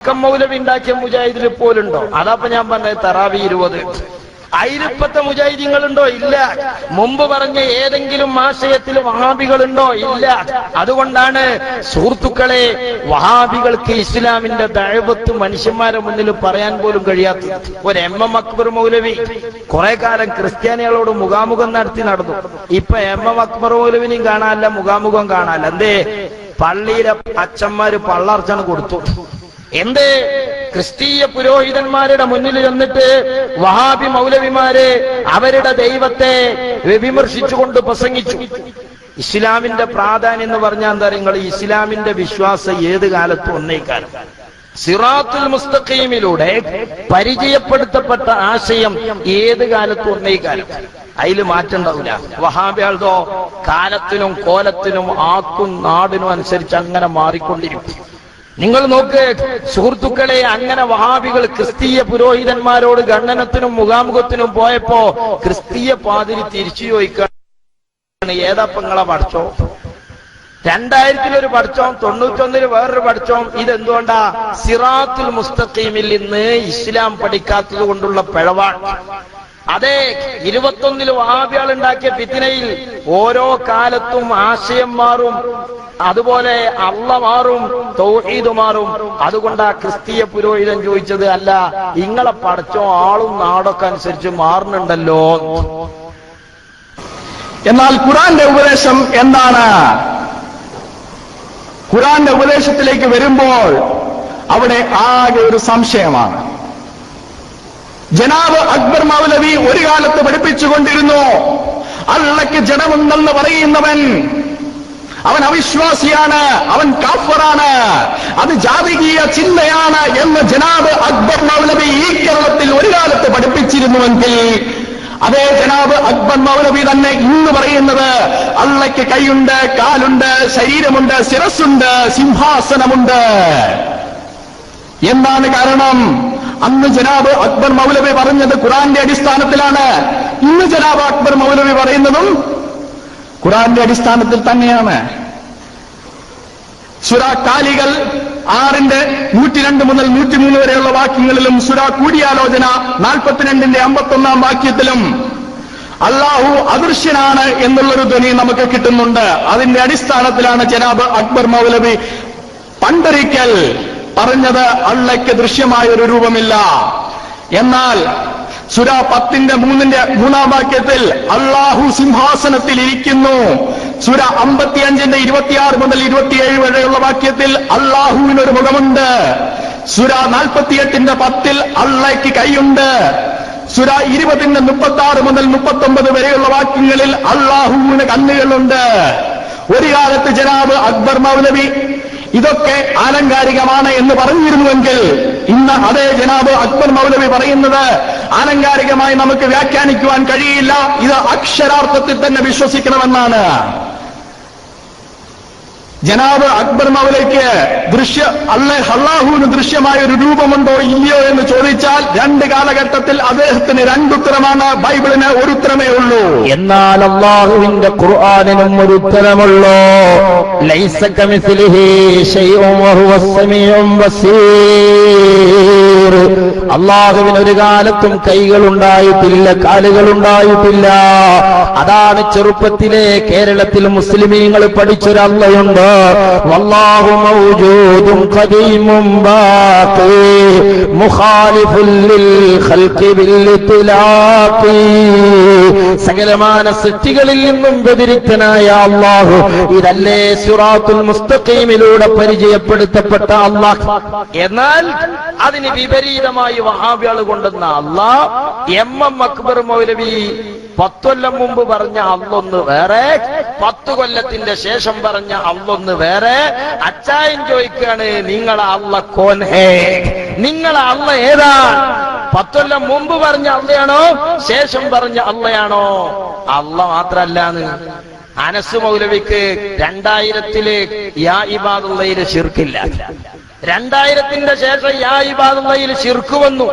മക്കം മൗലവി ഉണ്ടാക്കിയ മുജാഹിദിൽ പോലുണ്ടോ? അതാപ്പൊ ഞാൻ പറഞ്ഞത് തറാവി 20. അതിലിപ്പത്തെ മുജാഹിദീങ്ങളുണ്ടോ? ഇല്ല. മുമ്പ് പറഞ്ഞ ഏതെങ്കിലും ആശയത്തിൽ വഹാബികളുണ്ടോ? ഇല്ല. അതുകൊണ്ടാണ് സുഹൃത്തുക്കളെ, വഹാബികൾക്ക് ഇസ്ലാമിന്റെ ദഅവത്ത് മനുഷ്യന്മാരെ മുന്നിൽ പറയാൻ പോലും കഴിയാത്തത്. ഒരു എം അക്ബർ മൗലവി കുറെ കാലം ക്രിസ്ത്യാനികളോട് മുഖാമുഖം നടന്നു. ഇപ്പൊ എം അക്ബർ മൗലവിനെയും കാണാനല്ല, മുഖാമുഖം കാണാനല്ല. എന്തേ? പള്ളിയിലെ അച്ഛന്മാര് പള്ളർച്ചന കൊടുത്തു. എന്തേ? ക്രിസ്തീയ പുരോഹിതന്മാരുടെ മുന്നിൽ ചെന്നിട്ട് വഹാബി മൗലവിമാര് അവരുടെ ദൈവത്തെ വിമർശിച്ചുകൊണ്ട് പ്രസംഗിച്ചു. ഇസ്ലാമിന്റെ പ്രാധാന്യം എന്ന് പറഞ്ഞാൽ എന്താ? നിങ്ങൾ ഇസ്ലാമിന്റെ വിശ്വാസം ഏത് കാലത്തും ഒന്നേക്കാലം. സിറാത്തുൽ മുസ്തഖീമിലൂടെ പരിചയപ്പെടുത്തപ്പെട്ട ആശയം ഏത് കാലത്തും ഒന്നേക്കാലം. അതിൽ മാറ്റം ഉണ്ടാവില്ല. വഹാബികളോ കാലത്തിനും കോലത്തിനും ആക്കും നാടിനും അനുസരിച്ച് അങ്ങനെ മാറിക്കൊണ്ടിരിക്കും. നിങ്ങൾ നോക്ക് സുഹൃത്തുക്കളെ, അങ്ങനെ വഹാബികൾ ക്രിസ്തീയ പുരോഹിതന്മാരോട് ഖണ്ഡനത്തിനും മുഖാമുഖത്തിനും പോയപ്പോ ക്രിസ്തീയ പാതിരി തിരിച്ചു ചോദിക്കാണ്, ഏതാപ്പങ്ങളെ പഠിച്ചോ? 2000 പഠിച്ചോം, 91 വേറൊരു പഠിച്ചോം. ഇതെന്തുകൊണ്ടാ? സിറാത്തുൽ മുസ്തഖീമിൽ നിന്ന് ഇസ്ലാം പഠിക്കാത്തത് കൊണ്ടുള്ള പിഴവാണ്. അതെ, 21 വഹാബികൾ ഉണ്ടാക്കിയ ഫിത്നയിൽ ഓരോ കാലത്തും ആശയം മാറും, അതുപോലെ അള്ള മാറും, തൗഹീദ് മാറും. അതുകൊണ്ടാ ക്രിസ്തീയ പുരോഹിതൻ ചോദിച്ചത്, അല്ല ഇങ്ങളെ പഠിച്ചോ ആളും നാടൊക്കെ അനുസരിച്ച് മാറുന്നുണ്ടല്ലോ. എന്നാൽ ഖുർആന്റെ ഉപദേശം എന്താണ്? ഖുർആന്റെ ഉപദേശത്തിലേക്ക് വരുമ്പോൾ അവിടെ ആകെ ഒരു സംശയമാണ്. ജനാബ് അക്ബർ മൗലവി ഒരു കാലത്ത് പഠിപ്പിച്ചുകൊണ്ടിരുന്നു, അള്ളയ്ക്ക് ജഡമുണ്ടെന്ന് പറയുന്നവൻ അവൻ അവിശ്വാസിയാണ്, അവൻ കാഫിറാണ്, അത് ജാതികീയ ചിന്തയാണ് എന്ന് ജനാബ് അക്ബർ മൗലവി ഈ കേരളത്തിൽ ഒരു കാലത്ത് പഠിപ്പിച്ചിരുന്നുവെങ്കിൽ, അതേ ജനാബ് അക്ബർ മൗലവി തന്നെ ഇന്ന് പറയുന്നത് അള്ളയ്ക്ക് കൈയുണ്ട്, കാലുണ്ട്, ശരീരമുണ്ട്, ശിരസ്സുണ്ട്, സിംഹാസനമുണ്ട്. എന്താണ് കാരണം? അന്ന് ജനാബ് അക്ബർ മൗലവി പറഞ്ഞത് ഖുർആന്റെ അടിസ്ഥാനത്തിലാണ്. ഇന്ന് ജനാബ് അക്ബർ മൗലവി പറയുന്നതും ഖുർആന്റെ അടിസ്ഥാനത്തിൽ തന്നെയാണ്. സൂറ കാലികൾ 6ന്റെ 102 മുതൽ 103 വരെയുള്ള വാക്യങ്ങളിലും സൂറ കൂടിയാലോചന 42ന്റെ 51 വാക്യത്തിലും അല്ലാഹു അദൃശ്യനാണ് എന്നുള്ളൊരു ധ്വനി നമുക്ക് കിട്ടുന്നുണ്ട്. അതിന്റെ അടിസ്ഥാനത്തിലാണ് ജനാബ് അക്ബർ മൗലവി പണ്ടൊരിക്കൽ പറഞ്ഞത് അള്ളയ്ക്ക് ദൃശ്യമായ ഒരു രൂപമില്ല. എന്നാൽ സൂറ 10ന്റെ 3-ാം വാക്യത്തിൽ അല്ലാഹു സിംഹാസനത്തിൽ ഇരിക്കുന്നു. സൂറ 55ന്റെ 26 മുതൽ 27 വരെയുള്ള വാക്യത്തിൽ അല്ലാഹുവിനൊരു മുഖമുണ്ട്. സൂറ 48ന്റെ 10 അള്ളയ്ക്ക് കൈയുണ്ട്. സൂറ 20ന്റെ 36 മുതൽ 39 വരെയുള്ള വാക്യങ്ങളിൽ അല്ലാഹുവിന് കണ്ണുകളുണ്ട്. ഒരു കാലത്ത് ജനാബ് അക്ബർ മൗലവി ഇതൊക്കെ ആലങ്കാരികമാണ് എന്ന് പറഞ്ഞിരുന്നുവെങ്കിൽ, ഇന്ന് അതേ ജനാബ് അക്ബർ മൗലവി പറയുന്നത് ആലങ്കാരികമായി നമുക്ക് വ്യാഖ്യാനിക്കുവാൻ കഴിയില്ല, ഇത് അക്ഷരാർത്ഥത്തിൽ തന്നെ വിശ്വസിക്കണമെന്നാണ്. ജനാബ് അക്ബർ മൗലവിക്ക് അല്ലാഹുവിന് ദൃശ്യമായ ഒരു രൂപമുണ്ടോ ഇല്ലയോ എന്ന് ചോദിച്ചാൽ 2 കാലഘട്ടത്തിൽ അദ്ദേഹത്തിന് 2 ഉത്തരമാണ്, ബൈബിളിന് ഒരു ഉത്തരമേ ഉള്ളൂ. എന്നാൽ അല്ലാഹുവിന്റെ ഖുർആനിനും ഒരു ഉത്തരമുള്ളൂ. ലൈസ കമിസ്ലിഹി ശൈഉൻ വഹുവസ് സമീഉൻ ബസീർ. അല്ലാഹുവിന് ഒരു കാലത്തും കൈകളുണ്ടായിട്ടില്ല, കാലുകളുണ്ടായിട്ടില്ല. അതാണ് ചെറുപ്പത്തിലെ കേരളത്തിൽ മുസ്ലിമീങ്ങൾ പഠിച്ചൊരു അള്ളയുണ്ട്. വല്ലാഹു മൗജൂദുൻ ഖദീമുൻ ബാഖി മുഖാലിഫുൻ ലിൽ ഖൽഖി ബിൽ ഇത്ലാഖി. സകലമാന സൃഷ്ടികളിൽ നിന്നും വ്യതിരിക്തനായ അല്ലാഹു. ഇതല്ലേ സിറാത്തുൽ മുസ്തഖീമിലൂടെ പരിചയപ്പെടുത്തപ്പെട്ട അല്ലാഹ്. എന്നാൽ അതിന് വിപരീതമായി വഹാബികൾ കൊണ്ടുവന്ന അല്ലാഹ് എം അക്ബർ മൗലവി 10 കൊല്ലം മുമ്പ് പറഞ്ഞ അള്ളൊന്ന് വേറെ, 10 കൊല്ലത്തിന്റെ ശേഷം പറഞ്ഞ അള്ളൊന്ന് വേറെ. അച്ചായൻ ചോദിക്കാണ്, നിങ്ങളെ അള്ള കോൻ ഹേ? നിങ്ങളെ അള്ള ഏതാണ്? 10 കൊല്ലം മുമ്പ് പറഞ്ഞ അള്ളയാണോ ശേഷം പറഞ്ഞ അള്ളയാണോ? അള്ള മാത്രല്ലാന്ന്. അനസ് മൗലവിക്ക് 2000-ല് യാ ഇബാദുള്ളയിൽ ശിർക്കില്ല. 2000-ന്റെ ശേഷം യാ ഇബാദുള്ളയിൽ ശിർക്ക് വന്നു.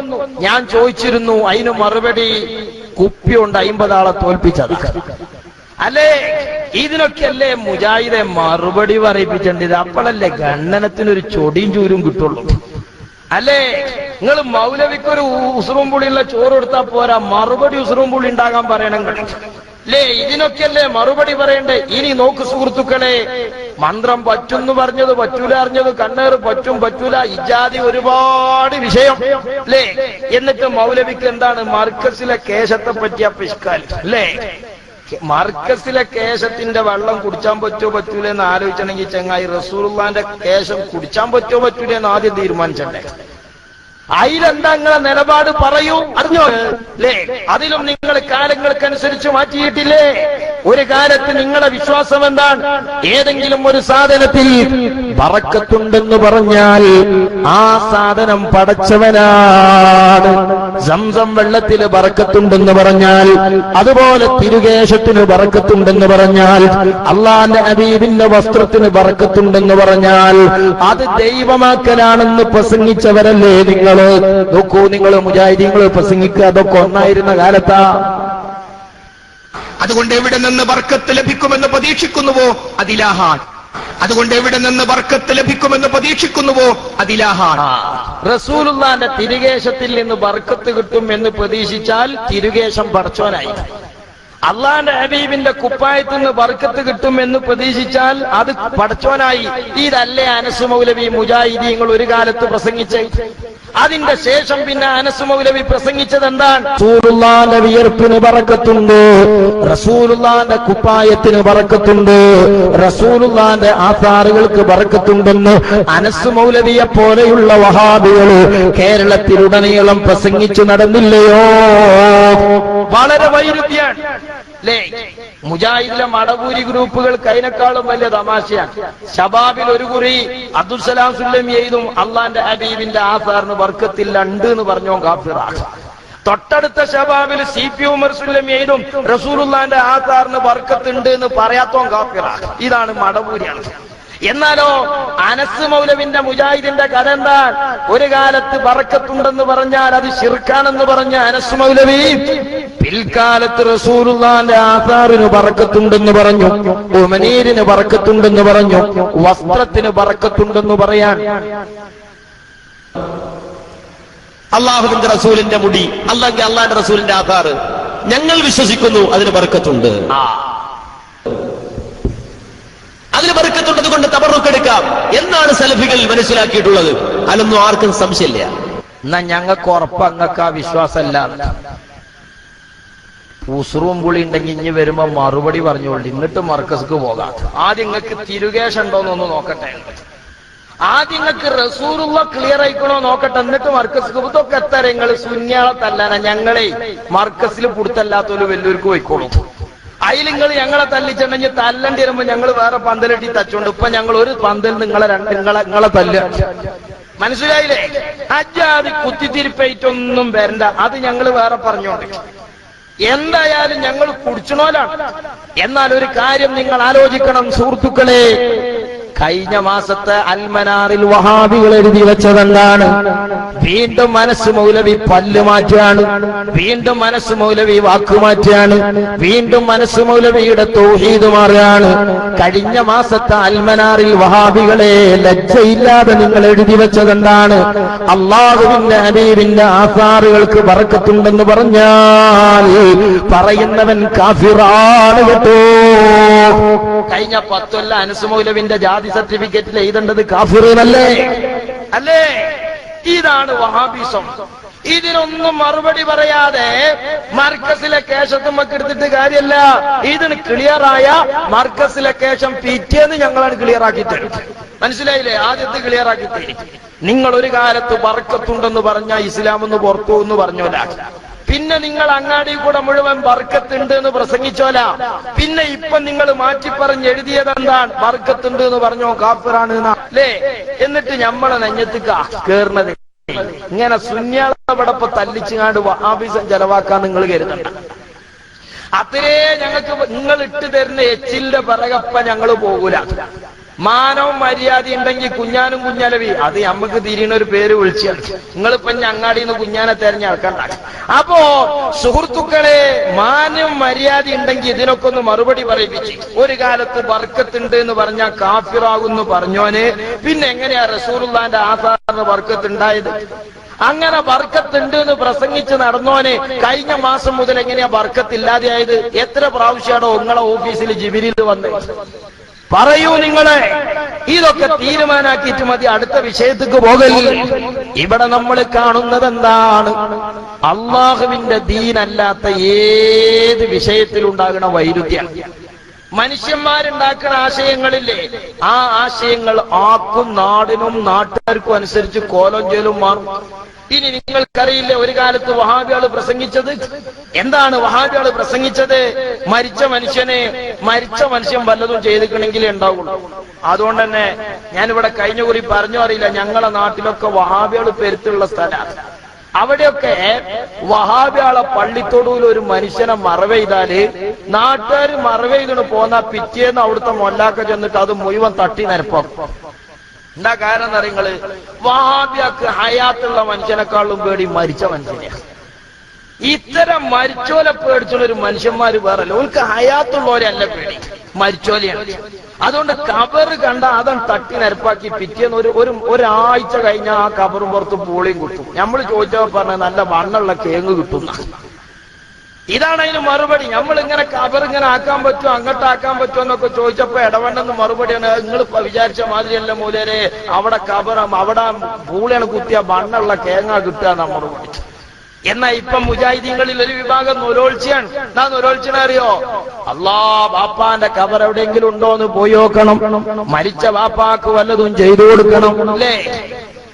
ഞാൻ ചോദിച്ചിരുന്നു, അതിന് മറുപടി കുപ്പി കൊണ്ട് 50 ആളെ തോൽപ്പിച്ചത് അല്ലേ? ഇതിനൊക്കെയല്ലേ മുജാഹിദെ മറുപടി പറയിപ്പിച്ചേണ്ടത്? അപ്പോഴല്ലേ ഖണ്ഡനത്തിനൊരു ചൊടിയും ചൂരും കിട്ടുള്ളൂ. അല്ലേ? നിങ്ങൾ മൗലവിക്കൊരു ഉസുറും പുളിയുള്ള ചോറ് കൊടുത്താൽ പോരാ, മറുപടി ഉസുറും പുളി ഉണ്ടാകാൻ പറയണം അല്ലേ? ഇതിനൊക്കെയല്ലേ മറുപടി പറയണ്ടേ? ഇനി നോക്ക് സുഹൃത്തുക്കളെ, മന്ത്രം പറ്റുന്നു പറഞ്ഞത് പറ്റൂല അറിഞ്ഞത് കണ്ണേറ് പറ്റും പറ്റൂല ഇജാതി ഒരുപാട് വിഷയം അല്ലേ? എന്നിട്ട് മൗലവിക്ക് എന്താണ് മർക്കസിലെ കേശത്തെ പറ്റിയ പിഷ്കാൽ അല്ലേ? മർക്കസിലെ കേശത്തിന്റെ വെള്ളം കുടിച്ചാൻ പറ്റുമോ പറ്റൂല എന്ന് ആലോചിച്ചണെങ്കിൽ ചങ്ങായി റസൂലുള്ളാന്റെ കേശം കുടിച്ചാൻ പറ്റുമോ പറ്റൂല എന്ന് ആദ്യം തീരുമാനിച്ചണ്ടേ? അതിലെന്താ നിങ്ങളെ നിലപാട് പറയൂ, അറിഞ്ഞോ അല്ലേ? അതിലും നിങ്ങൾ കാലങ്ങൾക്കനുസരിച്ച് മാറ്റിയിട്ടില്ലേ? ഒരു കാലത്ത് നിങ്ങളുടെ വിശ്വാസം എന്താണ്? ഏതെങ്കിലും ഒരു സാധനത്തിൽ ബറക്കത്തുണ്ടെന്ന് പറഞ്ഞാൽ ആ സാധനം പടച്ചവനാണ്. സംസം വെള്ളത്തിൽ ബറക്കത്തുണ്ടെന്ന് പറഞ്ഞാൽ, അതുപോലെ തിരുകേശത്തിന് ബറക്കത്തുണ്ടെന്ന് പറഞ്ഞാൽ, അള്ളാന്റെ ഹബീബിന്റെ വസ്ത്രത്തിന് ബറക്കത്തുണ്ടെന്ന് പറഞ്ഞാൽ അത് ദൈവമാക്കലാണെന്ന് പ്രസംഗിച്ചവരല്ലേ നിങ്ങൾ? നോക്കൂ, നിങ്ങൾ മുജാഹിദീങ്ങൾ പ്രസംഗിക്കുക അതൊക്കെ ഒന്നായിരുന്ന കാലത്താ. അതുകൊണ്ട് എവിടെ നിന്ന് ബർക്കത്ത് ലഭിക്കുമെന്ന് പ്രതീക്ഷിക്കുന്നുവോ അതിലാഹാൻ. അതുകൊണ്ട് എവിടെ നിന്ന് ബർക്കത്ത് ലഭിക്കുമെന്ന് പ്രതീക്ഷിക്കുന്നുവോ അതിലാഹാൻ. റസൂലുള്ളാന്റെ തിരുകേശത്തിൽ നിന്ന് ബർക്കത്ത് കിട്ടും എന്ന് പ്രതീക്ഷിച്ചാൽ തിരുകേശം പടച്ചോനായി. അള്ളാന്റെ ഹബീബിന്റെ കുപ്പായത്തിൽ നിന്ന് ബർക്കത്ത് കിട്ടും എന്ന് പ്രതീക്ഷിച്ചാൽ അത് പടച്ചോനായി. ഇതല്ലേ അനസ് മൗലവി മുജാഹിദീങ്ങൾ ഒരു കാലത്ത് പ്രസംഗിച്ചേ? അതിന്റെ ശേഷം പിന്നെ അനസ് മൗലവി പ്രസംഗിച്ചത് എന്താണ്? റസൂലുള്ളാന്റെ വിയർപ്പിന് ബറക്കത്തുണ്ട്, റസൂലുള്ളാന്റെ കുപ്പായത്തിന് ബറക്കത്തുണ്ട്, റസൂലുള്ളാന്റെ ആസാറുകൾക്ക് ബറക്കത്തുണ്ടെന്ന് അനസ് മൗലവിയെ പോലെയുള്ള വഹാബികൾ കേരളത്തിലുടനീളം പ്രസംഗിച്ചു നടന്നില്ലയോ? വളരെ വൈരുദ്ധ്യാണ് അല്ലേ? മുജാഹിദിലെ മടവൂരി ഗ്രൂപ്പുകൾക്ക് അതിനേക്കാളും വലിയ തമാശയാണ്. ശബാബിൽ ഒരു കുറി അബ്ദുൽസലാം സുല്ലമി എഴുതും അള്ളാന്റെ ഹബീബിന്റെ ആസാറിന് ബർക്കത്തില്ല ഉണ്ട് എന്ന് പറഞ്ഞോ കാഫിറാണ്. തൊട്ടടുത്ത ശബാബിൽ CP ഉമർ സുല്ലമി എഴുതും റസൂലുള്ളാന്റെ ആസാറിന് ബർക്കത്തുണ്ട് എന്ന് പറയാത്തോ കാഫിറാണ്. ഇതാണ് മടവൂരിയാണ്. എന്നാലോ അനസ് മൗലവിന്റെ മുജാഹിദിന്റെ കഥ എന്താ? ഒരു കാലത്ത് ബറക്കത്തുണ്ടെന്ന് പറഞ്ഞാൽ അത് ശിർക്കാണെന്ന് പറഞ്ഞ അനസ് മൗലവി പിൽക്കാലത്ത് റസൂലുള്ളാന്റെ ആസാറിന് ബറക്കത്തുണ്ടെന്ന് പറഞ്ഞു, ഉമനീരിന് ബറക്കത്തുണ്ടെന്ന് പറഞ്ഞു, വസ്ത്രത്തിന് ബറക്കത്തുണ്ടെന്ന് പറയാൻ. അള്ളാഹുവിന്റെ റസൂലിന്റെ മുടി അല്ലെങ്കിൽ അള്ളാന്റെ റസൂലിന്റെ ആധാറ് ഞങ്ങൾ വിശ്വസിക്കുന്നു അതിന് ബർക്കത്തുണ്ട്. അതിന് ബർക്കത്തുള്ളത് കൊണ്ട് തബറുക്കെടുക്കാം എന്നാണ് സലഫികൾ മനസ്സിലാക്കിയിട്ടുള്ളത്. അതിലൊന്നും ആർക്കും സംശയമില്ല. എന്നാ ഞങ്ങൾക്ക് ഉറപ്പ് അങ്ങക്ക് ആ വിശ്വാസമല്ല. ഉസുറും പുളി ഉണ്ടെങ്കിൽ ഇനി വരുമ്പോ മറുപടി പറഞ്ഞോളൂ, എന്നിട്ട് മർക്കസ്ക്ക് പോകാം. ആദ്യം നിങ്ങൾക്ക് തിരുകേശം ഉണ്ടോന്നൊന്ന് നോക്കട്ടെ. ആദ്യം നിങ്ങൾക്ക് റസൂലുള്ള ക്ലിയർ ആയിക്കണോ നോക്കട്ടെ, എന്നിട്ട് മർക്കസ്ക്ക്. ഇതൊക്കെ എത്ര നിങ്ങൾ സുന്യാളത്തല്ലാന ഞങ്ങളെ മർക്കസിൽ പുറത്തല്ലാത്തൊരു വലിയൊരു പോയിക്കോളൂ. അതിൽ നിങ്ങൾ ഞങ്ങളെ തല്ലിച്ചിട്ടുണ്ടെങ്കിൽ തല്ലണ്ടി വരുമ്പോ ഞങ്ങൾ വേറെ പന്തലിട്ടി തച്ചോണ്ട് ഇപ്പൊ ഞങ്ങൾ ഒരു പന്തൽ നിങ്ങളെ തല്ല. മനസ്സിലായില്ലേ? അജാതി കുത്തിത്തിരിപ്പേറ്റൊന്നും വരണ്ട, അത് ഞങ്ങൾ വേറെ പറഞ്ഞോണ്ട്. എന്തായാലും ഞങ്ങൾ കുടിച്ചണോലാണ്. എന്നാൽ ഒരു കാര്യം നിങ്ങൾ ആലോചിക്കണം സുഹൃത്തുക്കളെ, കഴിഞ്ഞ മാസത്തെ അൽമനാറിൽ വഹാബികൾ എഴുതി വെച്ചതെന്താണ്? വീണ്ടും മനസ്സ് മൗലവി പല്ല് മാറ്റാണ്, വീണ്ടും മനസ്സ് മൗലവി വാക്കുമാറ്റാണ്, വീണ്ടും മനസ്സ് മൗലവിയുടെ തൗഹീദ് മാറുകയാണ്. കഴിഞ്ഞ മാസത്തെ അൽമനാറിൽ വഹാബികളെ ലജ്ജയില്ലാതെ നിങ്ങൾ എഴുതി വെച്ചതെന്താണ്? അള്ളാഹുവിന്റെ ഹബീബിന്റെ ആസാറുകൾക്ക് ബറക്കത്തുണ്ടെന്ന് പറഞ്ഞാൽ പറയുന്നവൻ കാഫിറാണ് കേട്ടോ. കഴിഞ്ഞ 10 കൊല്ലം അനസ് മൗലവിന്റെ ജാതി സർട്ടിഫിക്കറ്റിൽ എഴുതേണ്ടത് കാഫിറല്ലേ അല്ലേ? ഇതാണ് വഹാബിസം. ഇതിനൊന്നും മറുപടി പറയാതെ മർക്കസിലെ കേശത്തുമ്മക്ക് എടുത്തിട്ട് കാര്യമല്ല. ഇതിന് ക്ലിയറായ മർക്കസിലെ കേശം പിറ്റേന്ന് ഞങ്ങളാണ് ക്ലിയർ ആക്കി തരും. മനസ്സിലായില്ലേ? ആദ്യത്തെ ക്ലിയർ ആക്കി തരും. നിങ്ങൾ ഒരു കാലത്ത് ബർക്കത്തുണ്ടെന്ന് പറഞ്ഞാൽ ഇസ്ലാമെന്ന് പുറത്തു എന്ന് പറഞ്ഞോല. പിന്നെ നിങ്ങൾ അങ്ങാടി കൂടെ മുഴുവൻ ബർക്കത്തുണ്ട് എന്ന് പ്രസംഗിച്ചോല. പിന്നെ ഇപ്പൊ നിങ്ങൾ മാറ്റി പറഞ്ഞ് എഴുതിയത് എന്താണ്? ബർക്കത്തുണ്ട് എന്ന് പറഞ്ഞോ കാഫിറാണ് അല്ലേ? എന്നിട്ട് ഞമ്മളെ നെഞ്ഞത്ത് കേറുന്നത് ഇങ്ങനെ സുന്യാളപടപ്പ് തല്ലിച്ചുകാണ്ട് വഹാബിസം ചെലവാക്കാൻ നിങ്ങൾ കരുതണ്ട. അത്രേ ഞങ്ങൾക്ക് നിങ്ങൾ ഇട്ട് തരുന്ന എച്ചിലിന്റെ പിറകപ്പ ഞങ്ങൾ പോകൂല. മാനവും മര്യാദ ഉണ്ടെങ്കിൽ കുഞ്ഞാനും കുഞ്ഞാലവി അത് നമുക്ക് തിരിയണ ഒരു പേര് വിളിച്ചാൽ നിങ്ങളിപ്പൊ അങ്ങാടിയിൽ നിന്ന് കുഞ്ഞാനെ തെരഞ്ഞെടുക്കണ്ട. അപ്പോ സുഹൃത്തുക്കളെ, മാനവും മര്യാദ ഉണ്ടെങ്കിൽ ഇതിനൊക്കെ ഒന്ന് മറുപടി പറയിപ്പിച്ച്. ഒരു കാലത്ത് ബർക്കത്തുണ്ട് എന്ന് പറഞ്ഞാൽ കാഫിറാകുന്നു പറഞ്ഞോന് പിന്നെ എങ്ങനെയാ റസൂലുള്ളാന്റെ ആസാറിന് ബർക്കത്തുണ്ടായത്? അങ്ങനെ ബർക്കത്തുണ്ട് എന്ന് പ്രസംഗിച്ച് നടന്നോനെ കഴിഞ്ഞ മാസം മുതൽ എങ്ങനെയാ ബർക്കത്തില്ലാതെയായത്? എത്ര പ്രാവശ്യമാണോ നിങ്ങളെ ഓഫീസിൽ ജിബിരിൽ വന്നത്? പറയൂ നിങ്ങളെ. ഇതൊക്കെ തീരുമാനാക്കിയിട്ട് മതി അടുത്ത വിഷയത്തേക്ക് പോകല്. ഇവിടെ നമ്മൾ കാണുന്നത് എന്താണ്? അള്ളാഹുവിന്റെ ദീനല്ലാത്ത ഏത് വിഷയത്തിലുണ്ടാകുന്ന വൈരുദ്ധ്യം. മനുഷ്യന്മാരുണ്ടാക്കുന്ന ആശയങ്ങളില്ലേ, ആ ആശയങ്ങൾ ആക്കും നാടിനും നാട്ടുകാർക്കും അനുസരിച്ച് കോലം ചേലും മാറും. ഇനി നിങ്ങൾക്കറിയില്ലേ ഒരു കാലത്ത് വഹാബികൾ പ്രസംഗിച്ചത് എന്താണ്? വഹാബികൾ പ്രസംഗിച്ചത് മരിച്ച മനുഷ്യൻ വല്ലതും ചെയ്തിട്ടുണ്ടെങ്കിലേ ഉണ്ടാവുള്ളൂ. അതുകൊണ്ട് തന്നെ ഞാനിവിടെ കഴിഞ്ഞ കുറി പറഞ്ഞു അറിയില്ല, ഞങ്ങളെ നാട്ടിലൊക്കെ വഹാബികൾ പെരുത്തുള്ള സ്ഥലമാണ്. അവിടെയൊക്കെ വഹാബിയാളെ പള്ളിത്തൊടുവിൽ ഒരു മനുഷ്യനെ മറവെയ്താല് നാട്ടുകാർ മറവെയ്തിന് പോന്ന പിറ്റേന്ന് അവിടുത്തെ മൊല്ലാക്ക ചെന്നിട്ട് അത് മുഴുവൻ തട്ടി നിരപ്പാക്കും. എന്താ കാരണം എന്നറിയങ്ങള്? വഹാബിയാക്ക് ഹയാത്തുള്ള മനുഷ്യനെക്കാളും പേടി മരിച്ച മനുഷ്യനെയാണ്. ഇത്തരം മരിച്ചോലെ പേടിച്ചുള്ള ഒരു മനുഷ്യന്മാര് വേറല്ല. ഓർക്ക് ഹയാത്തുള്ളവരെ അല്ല പേടി, മരിച്ചോലെയാണ്. അതുകൊണ്ട് കബറ് കണ്ട അതൻ തട്ടി നിരപ്പാക്കി പിറ്റേന്ന് ഒരാഴ്ച കഴിഞ്ഞാൽ ആ കബറും പുറത്ത് പൂളിയും കിട്ടും. നമ്മൾ ചോദിച്ചപ്പോ പറഞ്ഞ നല്ല വണ്ണുള്ള കേങ്ങ് കിട്ടുന്ന. ഇതാണ് അതിന് മറുപടി. നമ്മൾ ഇങ്ങനെ കബറിങ്ങനെ ആക്കാൻ പറ്റുമോ അങ്ങോട്ടാക്കാൻ പറ്റുമോ എന്നൊക്കെ ചോദിച്ചപ്പോ ഇടവണ്ണെന്ന് മറുപടിയാണ്, നിങ്ങൾ വിചാരിച്ച മാതിരിയല്ല മൂലരെ, അവിടെ അവിടെ പൂളിയാണ് കുത്തിയ വണ്ണുള്ള കേങ്ങ കിട്ടുക എന്നാ മറുപടി. എന്നാ ഇപ്പൊ മുജാഹിദീങ്ങളിൽ ഒരു വിഭാഗം നൊരോൾച്ചയാണ്. എന്നാ നൊരോൾച്ചനെ അറിയോ? അല്ലാ ബാപ്പാന്റെ കബർ എവിടെയെങ്കിലും ഉണ്ടോ എന്ന് പോയി നോക്കണം, മരിച്ച ബാപ്പാക്ക് വല്ലതും ചെയ്തു കൊടുക്കണം അല്ലേ?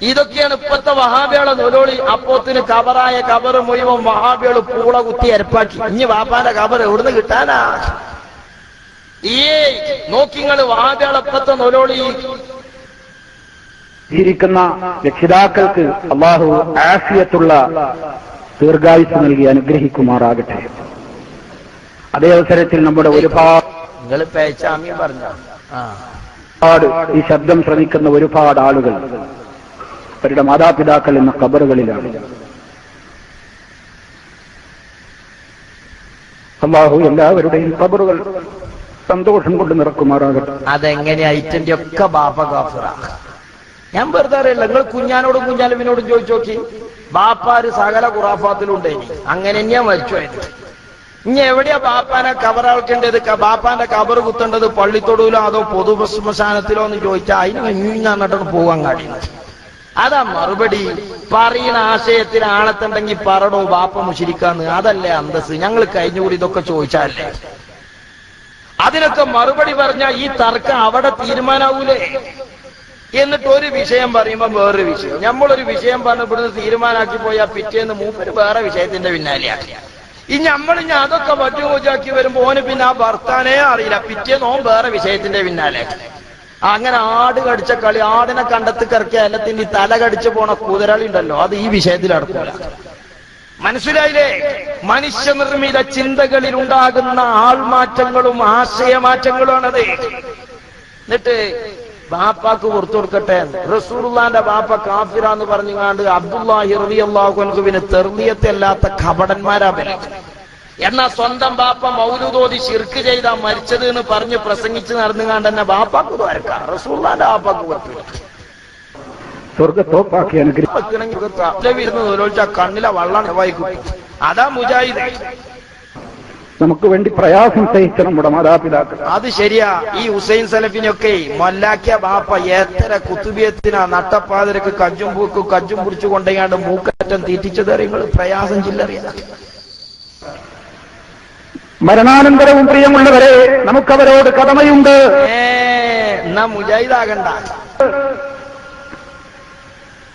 ഇതൊക്കെയാണ് ഇപ്പത്തെ വഹാബികളെ നൊലോളി. അപ്പോത്തിന് കബറായ കബർ മുഴുവൻ വഹാബികള് പൂള കുത്തി അരപ്പാക്കി. ഇനി ബാപ്പാന്റെ കബർ എവിടുന്ന് കിട്ടാനാ? നോക്കിങ്ങള് വഹാബികളെ ഇപ്പത്തെ നൊലോളി. ഇരിക്കുന്ന രക്ഷിതാക്കൾക്ക് അല്ലാഹു ആഫിയത്തുള്ള ദീർഘായുസ് നൽകി അനുഗ്രഹിക്കുമാറാകട്ടെ. അതേ അവസരത്തിൽ നമ്മുടെ ഒരുപാട് ഈ ശബ്ദം ശ്രമിക്കുന്ന ഒരുപാട് ആളുകൾ അവരുടെ മാതാപിതാക്കൾ എന്ന ഖബറുകളിലാണ്. അല്ലാഹു എല്ലാവരുടെയും ഖബറുകൾ സന്തോഷം കൊണ്ട് നിറക്കുമാറാകട്ടെ. അതെങ്ങനെയാ? ഇതിന്റെ ഒക്കെ ബാപ്പ കാഫിറ. ഞാൻ വെറുതെ അറിയില്ല, നിങ്ങൾ കുഞ്ഞാനോടും കുഞ്ഞാലുവിനോടും ചോദിച്ചു നോക്കി. ബാപ്പാര് സകല ഖുറാഫാത്തിലുണ്ടേ, അങ്ങനെ തന്നെയാ മരിച്ചുപോയത്. ഇനി എവിടെയാ ബാപ്പാനെ കബറാക്കേണ്ടത്? ബാപ്പാന്റെ കബർ കുത്തേണ്ടത് പള്ളിത്തൊടുവിലോ അതോ പൊതു ശ്മശാനത്തിലോ എന്ന് ചോദിച്ചാൽ അതിന് ഇഞ്ഞിട്ട് പോവാൻ കഴിയുന്നത്. അതാ മറുപടി. പറയുന്ന ആശയത്തിന് ആളത്തുണ്ടെങ്കിൽ പറടോ ബാപ്പ മുശിരിക്കാന്ന്. അതല്ലേ അന്തസ്? ഞങ്ങൾ കഴിഞ്ഞുകൂടി ഇതൊക്കെ ചോദിച്ചാലേ അതിനൊക്കെ മറുപടി പറഞ്ഞാൽ ഈ തർക്കം അവിടെ തീരുമാനാവൂലേ? എന്നിട്ട് ഒരു വിഷയം പറയുമ്പോ വേറൊരു വിഷയം. നമ്മളൊരു വിഷയം പറഞ്ഞ് ഇവിടുന്ന് തീരുമാനാക്കി പോയാൽ പിറ്റേന്ന് മൂപ്പര് വേറെ വിഷയത്തിന്റെ പിന്നാലെയാണ്. നമ്മളിഞ്ഞ അതൊക്കെ പറ്റുമോച്ചാക്കി വരുമ്പോ ഓന് പിന്നെ ആ ഭർത്താനേ അറിയില്ല, പിറ്റേന്ന് ഓൻ വേറെ വിഷയത്തിന്റെ പിന്നാലെ. അങ്ങനെ ആട് കടിച്ച കളി, ആടിനെ കണ്ടെത്തി കറക്കിയ എല്ലാത്തിന്റെ തല കടിച്ചു പോണ കുതിരളി ഉണ്ടല്ലോ, അത് ഈ വിഷയത്തിൽ നടക്കൂല. മനസ്സിലായില്ലേ? മനുഷ്യനിർമ്മിത ചിന്തകളിൽ ഉണ്ടാകുന്ന ആൾമാറ്റങ്ങളും ആശയമാറ്റങ്ങളുമാണത്. എന്നിട്ട് ബാപ്പാക്ക് പുറത്തു കൊടുക്കട്ടെ, റസൂലുള്ളാന്റെ ബാപ്പ കാഫിറാന്ന് പറഞ്ഞുകൊണ്ട് അബ്ദുല്ലാഹി റളിയല്ലാഹു അൻഹുവിന് തെർലിയത്തല്ലാത്ത കപടന്മാരാ ബല. എന്നാ സ്വന്തം ബാപ്പ മൗലൂദോതി ശിർക്ക് ചെയ്താ മരിച്ചത് എന്ന് പറഞ്ഞ് പ്രസംഗിച്ച് നടന്നുകാണ്ട് തന്നെ ബാപ്പാക്ക് വരക്കാം, റസൂലുള്ളാന്റെ ബാപ്പാക്ക് പറ്റില്ല. സ്വർഗത്തോപ്പാക്കി അനുഗ്രഹിച്ച കണ്ണിലെ വള്ളം വായിക്കും. അതാ മുജാഹിദ്. നമുക്ക് വേണ്ടി പ്രയാസം സഹിച്ച നമ്മുടെ മാതാപിതാക്കൾ. അത് ശരിയാ. ഈ ഹുസൈൻ സലഫിനൊക്കെ മൊല്ലാക്കിയ ബാപ്പ എത്ര കുത്തുബിയത്തിനാ നട്ടപ്പാതിരക്ക് കജ്ജും പൂക്കും കജ്ജും പിടിച്ചു കൊണ്ടെങ്ങാണ്ട് മൂക്കറ്റം തീറ്റിച്ചത് അറിയുമ്പോൾ പ്രയാസം ചില്ലറിയ. മരണാനന്തരവും പ്രിയമുള്ളവരെ നമുക്കവരോട് കടമയുണ്ട്. എന്നാ മുജാഹിദാകണ്ട.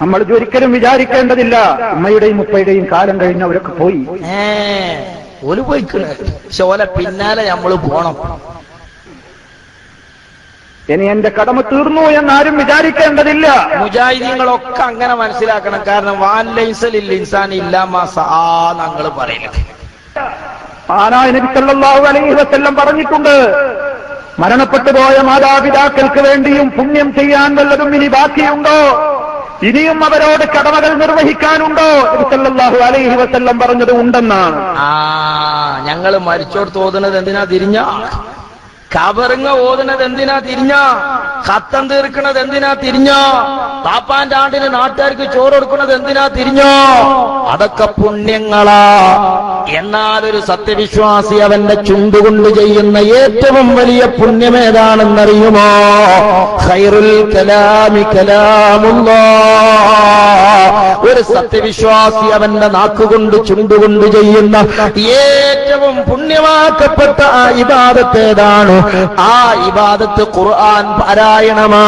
നമ്മൾ ഒരിക്കലും വിചാരിക്കേണ്ടതില്ല ഉമ്മയുടെയും ഉപ്പയുടെയും കാലം കഴിഞ്ഞവരൊക്കെ പോയി. ഓല് പോയിക്കണ്, പക്ഷെ ഓലെ പിന്നാലെ നമ്മള് പോണം. ഇനി എന്റെ കടമ തീർന്നു എന്നാരും വിചാരിക്കേണ്ടതില്ല. മുജാഹിദീങ്ങളൊക്കെ അങ്ങനെ മനസ്സിലാക്കണം. കാരണം വാൻലൈസലിൽ ഇൻസാൻ ഇല്ലാമാസാ ഞങ്ങൾ പറയുന്നത്. ആനായ നബി സല്ലല്ലാഹു അലൈഹി വസല്ലം പറഞ്ഞിട്ടുണ്ട്, മരണപ്പെട്ടു പോയ മാതാപിതാക്കൾക്ക് വേണ്ടിയും പുണ്യം ചെയ്യാൻ വല്ലതും ഇനി ബാക്കിയുണ്ടോ? ഇനിയും അവരോട് കടമകൾ നിർവഹിക്കാനുണ്ടോ? നബി സല്ലല്ലാഹു അലൈഹി വസല്ലം പറഞ്ഞത് ഉണ്ടെന്നാണ്. ഞങ്ങൾ മരിച്ചോടത്ത് ഓതുന്നത് എന്തിനാ തിരിഞ്ഞ? കബറിങ്ങ ഓതുന്നത് എന്തിനാ തിരിഞ്ഞ? ഖത്തം തീർക്കുന്നത് എന്തിനാ തിരിഞ്ഞ? പാപ്പാന്റെ ആണ്ടിന് നാട്ടുകാർക്ക് ചോറ് കൊടുക്കുന്നത് എന്തിനാ തിരിഞ്ഞോ? അതൊക്കെ പുണ്യങ്ങളാ. എന്നാൽ ഒരു സത്യവിശ്വാസി അവന്റെ ചുണ്ടുകൊണ്ട് ചെയ്യുന്ന ഏറ്റവും വലിയ പുണ്യം ഏതാണെന്നറിയുമോ? ഖൈറുൽ കലാമി കലാമുല്ലാഹ്. ഒരു സത്യവിശ്വാസി അവന്റെ നാക്കുകൊണ്ട് ചുണ്ടുകൊണ്ട് ചെയ്യുന്ന ഏറ്റവും പുണ്യമാക്കപ്പെട്ട ആ ഇബാദത്ത് ഏതാണ്? ആ ഇബാദത്ത് ഖുർആൻ പാരായണമാ.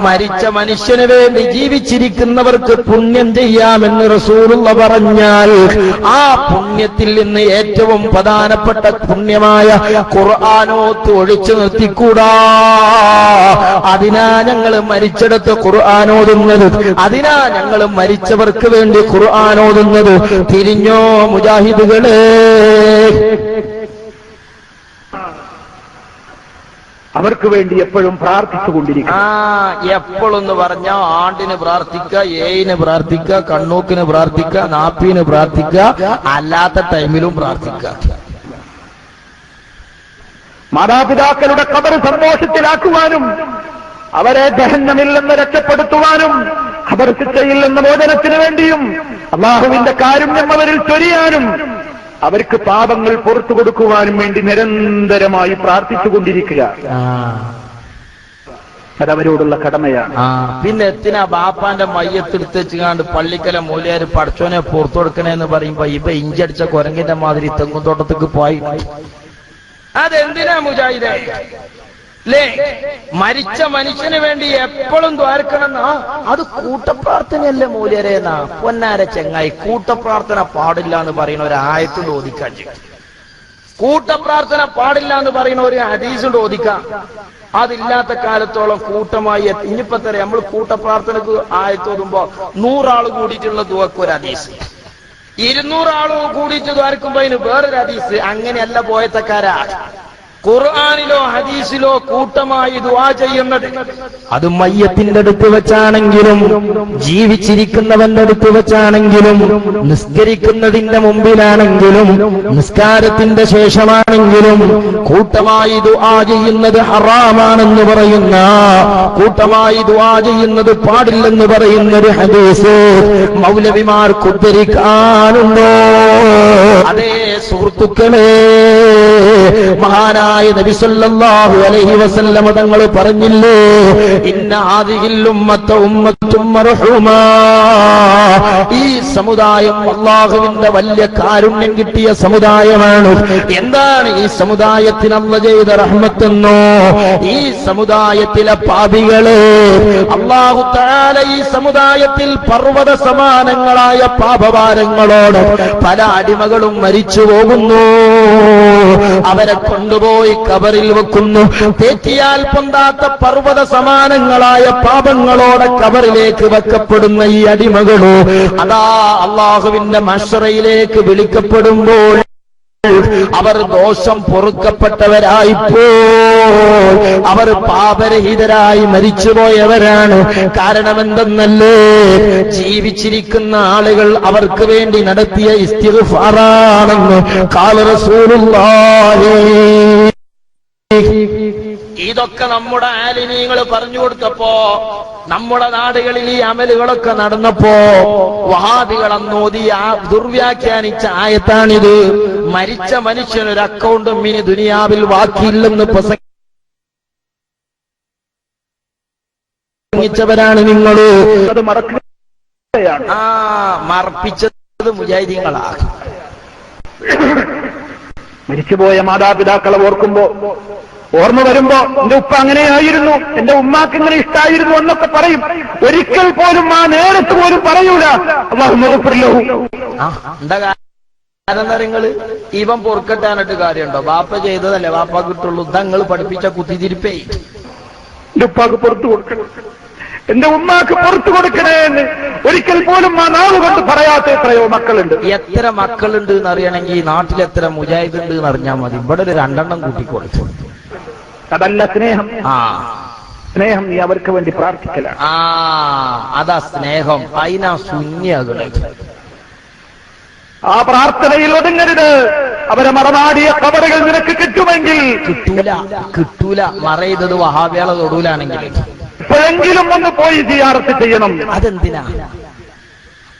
മരിച്ച മനുഷ്യന് വേണ്ടി ജീവിച്ചിരിക്കുന്നവർക്ക് പുണ്യം ചെയ്യാമെന്ന് റസൂലുള്ള പറഞ്ഞാൽ ആ പുണ്യത്തിൽ നിന്ന് ഏറ്റവും പ്രധാനപ്പെട്ട പുണ്യമായ ഖുർആനോത്ത് ഒഴിച്ചു നിർത്തിക്കൂടാ. അതിനാ ഞങ്ങൾ മരിച്ചെടുത്ത് ഖുർആനോതുന്നത്, അതിനാ ഞങ്ങൾ മരിച്ചവർക്ക് വേണ്ടി ഖുർആനോതുന്നത്. തിരിഞ്ഞോ മുജാഹിദുകളെ? അവർക്ക് വേണ്ടി എപ്പോഴും പ്രാർത്ഥിച്ചുകൊണ്ടിരിക്കും. എപ്പോഴെന്ന് പറഞ്ഞാൽ ആണ്ടിന് പ്രാർത്ഥിക്കുക, ഏയിന് പ്രാർത്ഥിക്കുക, കണ്ണൂക്കിന് പ്രാർത്ഥിക്കുക, നാപ്പീന് പ്രാർത്ഥിക്കുക, അല്ലാത്ത ടൈമിലും പ്രാർത്ഥിക്കുക. മാതാപിതാക്കളുടെ ഖബർ സന്തോഷത്തിലാക്കുവാനും അവരെ ജഹന്നമിൽ നിന്ന് രക്ഷപ്പെടുത്തുവാനും ഖബർ ശിക്ഷയിൽ നിന്ന് മോചനത്തിനു വേണ്ടിയും അല്ലാഹുവിന്റെ കാരുണ്യം അവരിൽ ചൊരിയാനും അവർക്ക് പാപങ്ങൾ പുറത്തു കൊടുക്കുവാനും വേണ്ടി നിരന്തരമായി പ്രാർത്ഥിച്ചുകൊണ്ടിരിക്കുക. അതവരോടുള്ള കടമയാണ്. പിന്നെ എത്തിനാ ബാപ്പാന്റെ മയ്യത്തെടുത്ത് വെച്ചുകാണ്ട് പള്ളിക്കല മൂലയാര് പടച്ചോനെ പുറത്തു കൊടുക്കണേന്ന് പറയുമ്പോ ഇപ്പൊ ഇഞ്ചടിച്ച കുരങ്ങിന്റെ മാതിരി തെങ്ങുന്തോട്ടത്തേക്ക് പോയി. അതെന്തിനാ മുജാഹിദേ? ല്ലേ, മരിച്ച മനുഷ്യന് വേണ്ടി എപ്പോഴും ദ്വാരക്കണം. അത് കൂട്ടപ്രാർത്ഥനയല്ലേ മൂല്യരേന്നാ? പൊന്നാര ചെങ്ങായി, കൂട്ടപ്രാർത്ഥന പാടില്ല എന്ന് പറയുന്ന ഒരു ആയത്തുണ്ട് ഓദിക്കാൻ. കൂട്ടപ്രാർത്ഥന പാടില്ല എന്ന് പറയുന്ന ഒരു ഹദീസുണ്ട് ഓദിക്കാം. അതില്ലാത്ത കാലത്തോളം കൂട്ടമായി ഇനിയിപ്പോ തരാം. നമ്മൾ കൂട്ടപ്രാർത്ഥനക്ക് ആയത്തോതുമ്പോ 100 ആള് കൂടിയിട്ടുള്ള ദുവക്ക് ഒരു ഹദീസ്, 200 ആള് കൂടിയിട്ട് ദ്വാരക്കുമ്പോ അതിന് വേറൊരു ഹദീസ്. അങ്ങനെയല്ല പോയത്തക്കാരാ. ഖുർആനിലോ ഹദീസിലോ കൂട്ടമായി ദുആ ചെയ്യുന്നത് അത് മയ്യത്തിന്റെ അടുത്ത് വെച്ചാണെങ്കിലും ജീവിച്ചിരിക്കുന്നവന്റെ അടുത്ത് വെച്ചാണെങ്കിലും നിസ്കരിക്കുന്നതിന്റെ മുമ്പിലാണെങ്കിലും നിസ്കാരത്തിന്റെ ശേഷമാണെങ്കിലും കൂട്ടമായി ദുആ ചെയ്യുന്നത് ഹറാമാണെന്ന് പറയുന്ന, കൂട്ടമായി ദുആ ചെയ്യുന്നത് പാടില്ലെന്ന് പറയുന്ന ഒരു ഹദീസ് മൗലവിമാർക്ക് ഉദ്ധരിക്കാനുണ്ടോ? അതേ സുഹൃത്തുക്കളെ, മഹാനായ നബി സല്ലല്ലാഹു അലൈഹി വസല്ലം തങ്ങൾ പറഞ്ഞില്ലേ, ഇന്ന ഹാദിഹിൽ ഉമ്മത ഉമ്മത്തും മർഹൂമാ. ഈ സമുദായം അല്ലാഹുവിന്റെ വലിയ കാരുണ്യം കിട്ടിയ സമുദായമാണ്. എന്താണ് ഈ സമുദായത്തിന് അല്ലാഹു ചെയ്ത റഹ്മത്തെന്നോ? ഈ സമുദായത്തിലെ പാപികളെ അല്ലാഹു തആല ഈ സമുദായത്തിൽ പർവ്വത സമാനങ്ങളായ പാപഭാരങ്ങളോട് പല അടിമകളും മരിച്ചു പോകുന്നു. അവരെ കൊണ്ടുപോയി കബറിൽ വെക്കുന്നു. തെറ്റിയാൽ പൊന്താത്ത പർവ്വത സമാനങ്ങളായ പാപങ്ങളോടെ കബറിലേക്ക് വെക്കപ്പെടുന്ന ഈ അടിമകളോ അതാ അല്ലാഹുവിന്റെ മഹ്ശറയിലേക്ക് വിളിക്കപ്പെടുമ്പോൾ അവർ ദോഷം പൊറുക്കപ്പെട്ടവരായിപ്പോ അവർ പാപരഹിതരായി മരിച്ചുപോയവരാണ്. കാരണമെന്തെന്നല്ലേ? ജീവിച്ചിരിക്കുന്ന ആളുകൾ അവർക്ക് വേണ്ടി നടത്തിയ ഇസ്തിഗ്ഫാറാണെന്ന് ഖാല റസൂലുള്ളാഹി. ഇതൊക്കെ നമ്മുടെ ആലിമീങ്ങൾ പറഞ്ഞു കൊടുത്തപ്പോ, നമ്മുടെ നാടുകളിൽ ഈ അമലുകളൊക്കെ നടന്നപ്പോ വഹാബികൾ അന്നോതി ദുർവ്യാഖ്യാനിച്ച ആയത്താണിത്. മരിച്ച മനുഷ്യനൊരു അക്കൗണ്ടും ഇനി ദുനിയാവിൽ ബാക്കിയില്ലെന്ന് പ്രസംഗിച്ചവരാണ് നിങ്ങൾ. അത് മറക്കുകയാണ്. മറപ്പിച്ചത് മുജാഹിദീങ്ങളാണ്. മരിച്ചുപോയ മാതാപിതാക്കളെ ഓർക്കുമ്പോ, ഓർമ്മ വരുമ്പോ എന്റെ ഉപ്പ അങ്ങനെയായിരുന്നു, എന്റെ ഉമ്മാക്ക് ഇങ്ങനെ ഇഷ്ടായിരുന്നു എന്നൊക്കെ പറയും. ഒരിക്കൽ പോലും ആ നേരത്ത് പോലും പറയൂല അല്ലാഹു മഗ്ഫിർ ലഹു. എന്താ കാരണം? നിങ്ങള് ഇവൻ പൊറുക്കട്ടാനിട്ട് കാര്യമുണ്ടോ? ബാപ്പ ചെയ്തതല്ലേ ബാപ്പ കിട്ടുള്ളൂ. തങ്ങൾ പഠിപ്പിച്ച കുത്തിതിരിപ്പേ. എന്റെ ഉപ്പാക്ക് പുറത്തു കൊടുക്കണം, എന്റെ ഉമ്മാക്ക് പുറത്തു കൊടുക്കണേ എന്ന് ഒരിക്കൽ പോലും ആ നാവ് കൊണ്ട് പറയാത്ത എത്രയോ മക്കളുണ്ട്. എത്ര മക്കളുണ്ട് എന്നറിയണമെങ്കിൽ നാട്ടിൽ എത്ര മുജാഹിദ് ഉണ്ട് എന്ന് അറിഞ്ഞാൽ മതി. ഇവിടെ ഒരു 2 കൂട്ടിക്കൊടുത്തു. അതല്ല സ്നേഹം. ആ സ്നേഹം നീ അവർക്ക് വേണ്ടി പ്രാർത്ഥിക്കലാണ്. അതാ സ്നേഹം. അതിനാ ശൂന്യകള്. ആ പ്രാർത്ഥനയിൽ ഒതുങ്ങരുത്. അവരെ മറമാടിയ ഖബറുകൾ നിനക്ക് കിട്ടുമെങ്കിൽ കിട്ടൂല. മറയിതത് വഹാബികളെ തൊടൂലാണെങ്കിൽ ഇപ്പോഴെങ്കിലും ഒന്ന് പോയി സിയാറത്ത് ചെയ്യണം.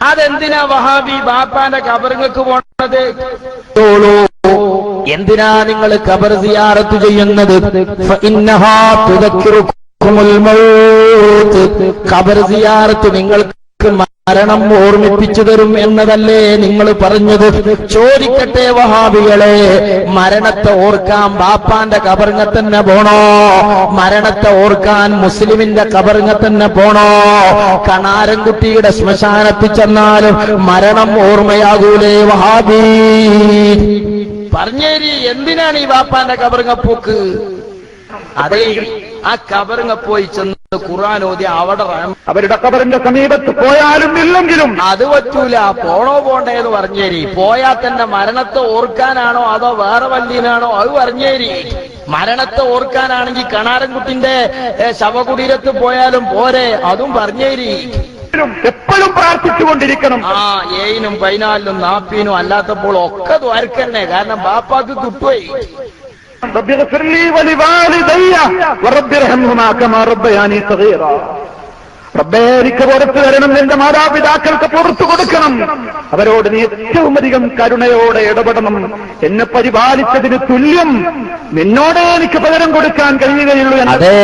അതെന്തിനാ വഹാബി ബാപ്പാന്റെ ഖബറുകൾക്ക് പോണത്? എന്തിനാ നിങ്ങൾ ഖബർ സിയാറത്ത് ചെയ്യുന്നത്? ഫഇന്നഹാ തുദക്കിറുകുമുൽ മൗത്ത്. ഖബർ സിയാറത്ത് നിങ്ങൾക്ക് മരണം ഓർമ്മിപ്പിച്ചു തരും എന്നതല്ലേ നിങ്ങൾ പറഞ്ഞത്? ചോദിക്കട്ടെ വഹാബികളെ, മരണത്തെ ഓർക്കാൻ ബാപ്പാന്റെ ഖബറിനെ തന്നെ പോണോ? മരണത്തെ ഓർക്കാൻ മുസ്ലിമിന്റെ ഖബറിനെ തന്നെ പോണോ? കണാരൻകുട്ടിയുടെ ശ്മശാനത്തിൽ ചെന്നാലും മരണം ഓർമ്മയാകൂലേ വഹാബി? പറഞ്ഞേരി, എന്തിനാണ് ഈ ബാപ്പാന്റെ ഖബറിനെ പോക്ക്? അതെ, ആ ഖബറിനെ പോയി ചെന്ന് ഖുർആൻ ഓതി അവിടെ അവരുടെ ഖബറിന്റെ സമീപത്ത് പോയാലും ഇല്ലെങ്കിലും അത് പറ്റൂല. പോണോ പോണ്ടേന്ന് പറഞ്ഞേരി. പോയാൽ തന്നെ മരണത്തെ ഓർക്കാനാണോ അതോ വേറെ വല്ലീനാണോ അത് പറഞ്ഞേരി. മരണത്തെ ഓർക്കാനാണെങ്കിൽ കണാരൻകുട്ടിന്റെ ശവകുടീരത്ത് പോയാലും പോരെ, അതും പറഞ്ഞേരി. എപ്പോഴും പ്രാർത്ഥിച്ചുകൊണ്ടിരിക്കണം. 7-നും 14-നും 40-നും അല്ലാത്തപ്പോൾ ഒക്കെ ദ്വാരക്കന്നെ. കാരണം ബാപ്പാക്ക് കിട്ടുപോയി. റബ്ബി ഗ്ഫിർ ലീ വലിവാലിദയ്യ വറബ്ബി ഇർഹംഹുമാ കമാ റബ്ബയാനി സഗീറ. റബ്ബേ, എനിക്ക് പുറത്തു തരണം, എന്റെ മാതാപിതാക്കൾക്ക് പുറത്തു കൊടുക്കണം, അവരോട് നീ ഏറ്റവും അധികം കരുണയോടെ ഇടപെടണം. എന്നെ പരിപാലിച്ചതിന് തുല്യം നിന്നോടേ എനിക്ക് പകരം കൊടുക്കാൻ കഴിയുകയുള്ളൂ. അതേ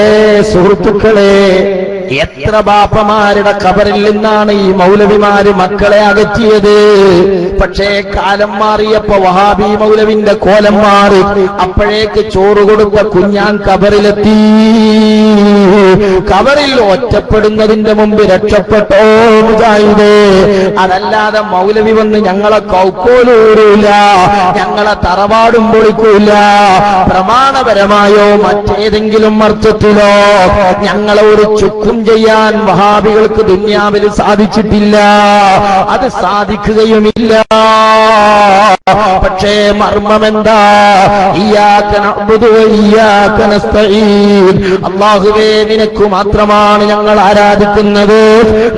സുഹൃത്തുക്കളെ, എത്ര ബാപ്പമാരുടെ ഖബറിൽ നിന്നാണ് ഈ മൗലവിമാര് മക്കളെ അകറ്റിയത്. പക്ഷേ കാലം മാറിയപ്പോ വഹാബി മൗലവിന്റെ കോലം മാറി. അപ്പോഴേക്ക് ചോറ് കൊടുത്ത കുഞ്ഞാൻ ഖബറിലെത്തി. ഖബറിൽ ഒറ്റപ്പെടുന്നതിന്റെ മുമ്പ് രക്ഷപ്പെട്ടോ മുജാഹിദേ. അതല്ലാതെ മൗലവി വന്ന് ഞങ്ങളെ കൗക്കോലൂരില്ല, ഞങ്ങളെ തറവാടും പൊളിക്കൂല. പ്രമാണപരമായോ മറ്റേതെങ്കിലും അർത്ഥത്തിലോ ഞങ്ങളെ ഒരു ചുക്കും ചെയ്യാൻ വഹാബികൾക്ക് ദുനിയാവിൽ സാധിച്ചിട്ടില്ല, അത് സാധിക്കുകയുമില്ല. പക്ഷേ മർമ്മമെന്താ? ഇയ്യാക നഅ്ബുദു വ ഇയ്യാക നസ്തഈൻ. അല്ലാഹുവേ, നിനക്ക് മാത്രമാണ് ഞങ്ങൾ ആരാധിക്കുന്നത്,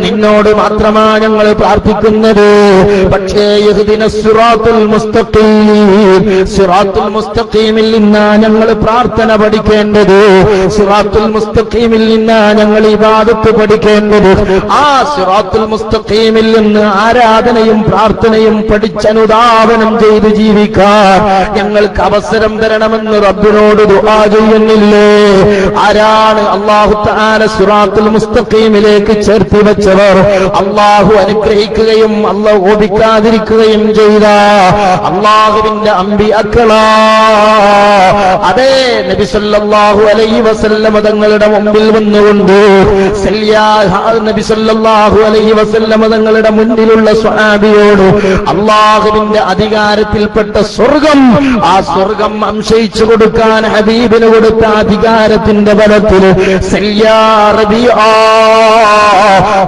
നിന്നോട് മാത്രമാണ് ഞങ്ങൾ പ്രാർത്ഥിക്കുന്നത്. പക്ഷേ ഇഹ്ദിനസ് സിറാത്തുൽ മുസ്തഖീം, സിറാത്തുൽ മുസ്തഖീമിൽ നിന്നാ ഞങ്ങൾ പ്രാർത്ഥന പഠിക്കേണ്ടത്. സിറാത്തുൽ മുസ്തഖീമിൽ നിന്നാ ഞങ്ങൾ ഇബാദത്ത് പഠിക്കേണ്ടത്. ആ സിറാത്തുൽ മുസ്തഖീമിൽ നിന്ന് ആരാധനയും പ്രാർത്ഥനയും പഠിച്ചനുധാവനം ചെയ്ത് ജീവിക്കാൻ ഞങ്ങൾക്ക് അവസരം തരണമെന്ന് റബ്ബിനോട് ദുആ ചെയ്യുന്നില്ലേ? ആരാണ് അല്ലാഹു തആല സിറാത്തുൽ മുസ്തഖീമിലേക്ക് ചേർത്തി വെച്ചവർ? അല്ലാഹു അനുഗ്രഹിക്കുകയും അല്ലാഹു കോപിക്കാതിരിക്കുകയും ചെയ്ത അല്ലാഹുവിന്റെ അമ്പിയാക്കളാ. അതേ, നബി സല്ലല്ലാഹു അലൈഹി വസല്ലം തങ്ങളുടെ മുമ്പിൽ വന്നുകൊണ്ട് നബി സല്ലല്ലാഹു അലൈഹി വസല്ലം തങ്ങളുടെ മുന്നിലുള്ള സ്വഹാബിയോട് അല്ലാഹുവിന്റെ അധികാരത്തിൽപ്പെട്ട സ്വർഗം, ആ സ്വർഗം സംശയിച്ചു കൊടുക്കാൻ ഹബീബിന് കൊടുത്ത അധികാരത്തിന്റെ ബലത്തിൽ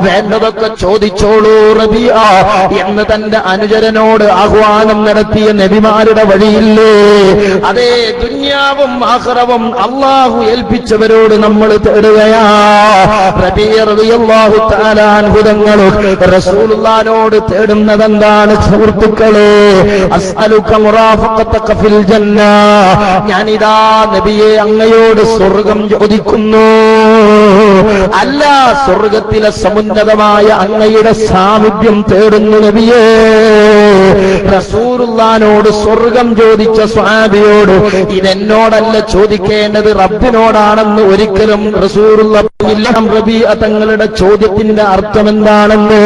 വേണ്ടതൊക്കെ ചോദിച്ചോളൂ റബിയ എന്ന് തന്റെ അനുചരനോട് ആഹ്വാനം നടത്തിയ നബിമാരുടെ വഴിയില്ലേ? അതേ, ദുനിയാവും ആഖിറവും അള്ളാഹു ഏൽപ്പിച്ചവരോട് നമ്മൾ തേടുകയാ. റബിയ റളിയല്ലാഹു തആല അൻഹു തങ്ങൾ റസൂലുള്ളാഹിനോട് തേടുന്നതെന്താണ് സുഹൃത്തുക്കളെ? അസ്അലുക മുറാഫഖതക ഫിൽ ജന്ന. ഞാനിതാ നബിയെ അങ്ങയോട് സ്വർഗം ചോദിക്കുന്നു. അല്ല, സ്വർഗത്തിലെ സമുന്നതമായ അങ്ങയുടെ സാമീപ്യം തേടുന്നു നബിയേ. റസൂലുള്ളാഹിനോട് സ്വർഗം ചോദിച്ച സ്വഹാബിയോട് ഇതെന്നോടല്ല ചോദിക്കേണ്ടത്, റബ്ബിനോടാണെന്ന് ഒരിക്കലും റസൂലുള്ളാഹി റബീഅ തങ്ങളുടെ ചോദ്യത്തിന്റെ അർത്ഥം എന്താണെന്ന്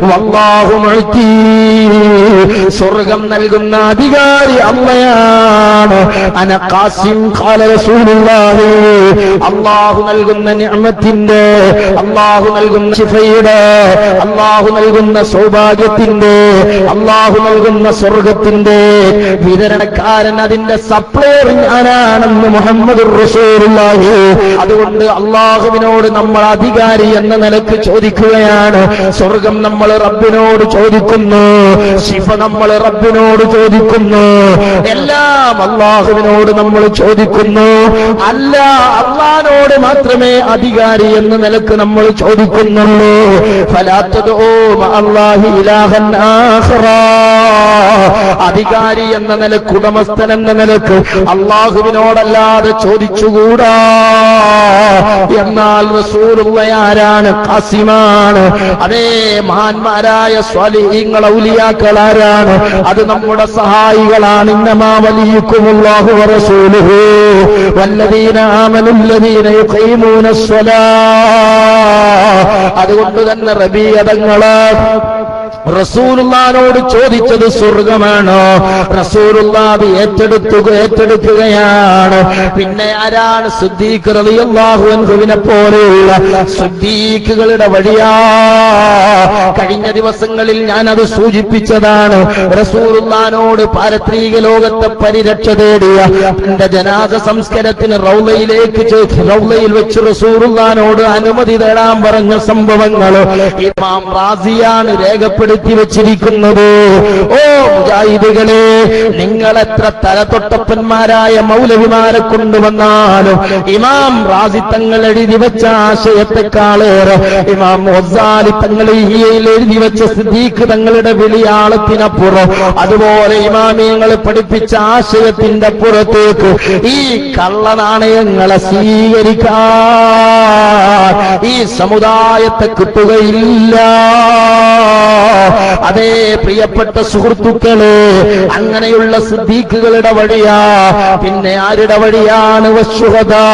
വല്ലാഹു മുഅ്തി, സ്വർഗം നൽകുന്ന അധികാരി അല്ലാഹുവാണ്. അന ഖാസിം ഖാല റസൂലുള്ളാഹി, അല്ലാഹു നൽകുന്ന നിഅമത്തിന്റെ, അല്ലാഹു നൽകുന്ന ശിഫയുടെ, അല്ലാഹു നൽകുന്ന സൗഭാഗ്യത്തിന്റെ, അല്ലാഹു അള്ളാഹു നൽകുന്ന സ്വർഗത്തിന്റെ വിതരണക്കാരൻ, അതിന്റെ സപ്ലയർ ഞാനാണെന്ന് മുഹമ്മദുർ റസൂലുള്ളാഹി. അതുകൊണ്ട് അള്ളാഹുവിനോട് നമ്മൾ അധികാരി എന്ന നിലക്ക് ചോദിക്കുകയാണ്. സ്വർഗം നമ്മൾ റബ്ബിനോട് ചോദിക്കുന്നു, ശിഫ നമ്മൾ റബ്ബിനോട് ചോദിക്കുന്നു, എല്ലാം അള്ളാഹുവിനോട് നമ്മൾ ചോദിക്കുന്നു. അല്ല, അള്ളാഹിനോട് മാത്രമേ അധികാരി എന്ന നിലക്ക് നമ്മൾ ചോദിക്കുന്നുള്ളൂ. ഫലാ തദ്ഉ മഅല്ലാഹി ഇലാഹൻ ആഖറ. അധികാരി എന്ന നിലക്ക്, ഉടമസ്ഥൻ എന്ന നിലക്ക് അള്ളാഹുവിനോടല്ലാതെ ചോദിച്ചുകൂടാ. എന്നാൽ റസൂലുള്ള ആരാണ്? ഖാസിമാണ്. അതേ മഹാന്മാരായ സ്വാലിഹീങ്ങൾ, ഔലിയാക്കൾ ആരാണ്? അത് നമ്മുടെ സഹായികളാണ്. ഇന്നമാ വലിയുക്കുമുല്ലാഹു വറസൂലുഹു വല്ലദീന ആമനുല്ലദീന യുഖീമൂനസ് സ്വലാഹ്. അതുകൊണ്ട് തന്നെ റബീഅതങ്ങള് റസൂലുള്ളാഹിനോട് ചോദിച്ചത് സ്വർഗമാണോ? റസൂലുള്ളാഹി ഏറ്റെടുക്കുകയാണ്. പിന്നെ ആരാണ്? സിദ്ദീഖ് റളിയല്ലാഹു അൻഹുവിനെ പോലെയുള്ള സിദ്ദീഖുകളുടെ വഴിയാ. കഴിഞ്ഞ ദിവസങ്ങളിൽ ഞാൻ അത് സൂചിപ്പിച്ചതാണ്. റസൂലുള്ളാഹിനോട് പാരത്രിക ലോകത്തെ പരിരക്ഷ തേടിയ തന്റെ ജനാസ സംസ്കാരത്തിന് റൗളയിൽ വെച്ച് റസൂലുള്ളാഹിനോട് അനുമതി തേടാൻ പറഞ്ഞ സംഭവങ്ങൾ ഇമാം റാസിയാണ് രേഖപ്പെടുത്തി വെച്ചിരിക്കുന്നത്. ഓ മുജാഹിദുകളെ, നിങ്ങൾ എത്ര തലതൊട്ടപ്പന്മാരായ മൗലവിമാരെ കൊണ്ടുവന്നാലും ഇമാം റാസി തങ്ങൾ എഴുതി വെച്ച ആശയത്തെക്കാളേറെ ഇമാം ഗസാലി തങ്ങൾ എഴുതി വെച്ച സിദ്ദീഖ് തങ്ങളുടെ വിളിയാളത്തിനപ്പുറം, അതുപോലെ ഇമാമിയങ്ങൾ പഠിപ്പിച്ച ആശയത്തിന്റെ പുറത്തേക്ക് ഈ കള്ളനാണയങ്ങളെ സ്വീകരിക്കാൻ ഈ സമുദായത്തെ കിട്ടുകയില്ല. അതേ പ്രിയപ്പെട്ട സുഹൃത്തുക്കളെ, അങ്ങനെയുള്ള സിദ്ദീഖുകളുടെ വഴിയാ. പിന്നെ ആരുടെ വഴിയാണ്? വശുഹദാ.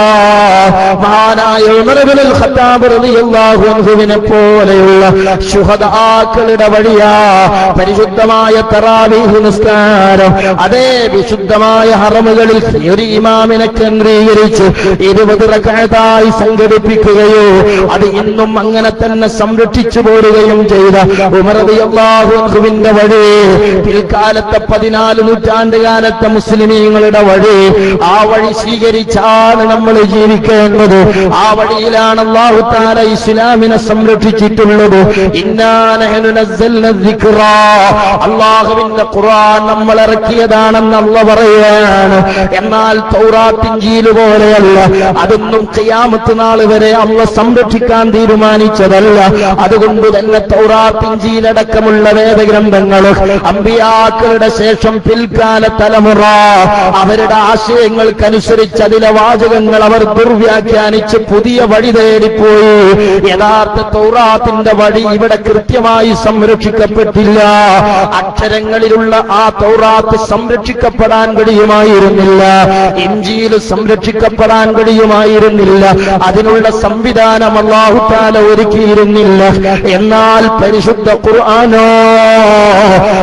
മഹാനായ ഉമർ ഇബ്നുൽ ഖത്താബ് റളിയല്ലാഹു അൻഹുവിനെ പോലെയുള്ള ശുഹദാക്കളുടെ വഴിയാ. പരിശുദ്ധമായ തറാവീഹ് നിസ്കാരം, അതേ വിശുദ്ധമായ ഹറമുകളിൽ ഒരു ഇമാമിനെ കേന്ദ്രീകരിച്ച് 20 റക്അത്തായി സംഘടിപ്പിക്കുകയോ അത് ഇന്നും അങ്ങനെ തന്നെ സംരക്ഷിച്ചു പോരുകയും ചെയ്ത ഉമർ റളിയല്ലാഹു അൻഹുവിന്റെ വഴി, പിൽക്കാലത്തെ 14 നൂറ്റാണ്ട് കാലത്തെ മുസ്ലിമീങ്ങളുടെ വഴി, ആ വഴി സ്വീകരിച്ചാണ് നമ്മൾ ജീവിക്കേണ്ടത്. ആ വഴിയിലാണ് അല്ലാഹു തആല ഇസ്ലാമിനെ സംരക്ഷിച്ചിട്ടുള്ളത്. ഇന്നാ നഹ്നു നസ്സൽന ദിക്റ. അല്ലാഹുവിന്റെ ഖുർആൻ നമ്മൾ ഇറക്കിയതാണെന്ന് അല്ലാഹു പറയുകയാണ്. എന്നാൽ തൗറാത്ത് ഇഞ്ചീൽ പോലെയല്ല. അതൊന്നും ഖിയാമത്ത് നാൾ വരെ അല്ലാഹു സംരക്ഷിക്കാൻ തീരുമാനിച്ചതല്ല. അതുകൊണ്ട് തന്നെ തൗറാത്ത് ഇഞ്ചീൽ അടക്കമുള്ള വേദഗ്രന്ഥങ്ങൾ അമ്പിയാക്കളുടെ ശേഷം പിൽക്കാല തലമുറ അവരുടെ ആശയങ്ങൾക്കനുസരിച്ച് അതിലെ വാചകങ്ങൾ അവർ ദുർവ്യാഖ്യാനിച്ച് പുതിയ വഴി തേടിപ്പോയി. യഥാർത്ഥ തൗറാത്തിന്റെ വഴി ഇവിടെ കൃത്യമായി സംരക്ഷിക്കപ്പെട്ടില്ല. അക്ഷരങ്ങളിലുള്ള ആ തൗറാത്ത് സംരക്ഷിക്കപ്പെടാൻ കഴിയുമായിരുന്നില്ല. ഇഞ്ചീൽ സംരക്ഷിക്കപ്പെടാൻ കഴിയുമായിരുന്നില്ല. അതിനുള്ള സംവിധാനം അല്ലാഹു തആല ഒരുക്കിയിരുന്നില്ല. എന്നാൽ പരിശുദ്ധ ഖുർആനോ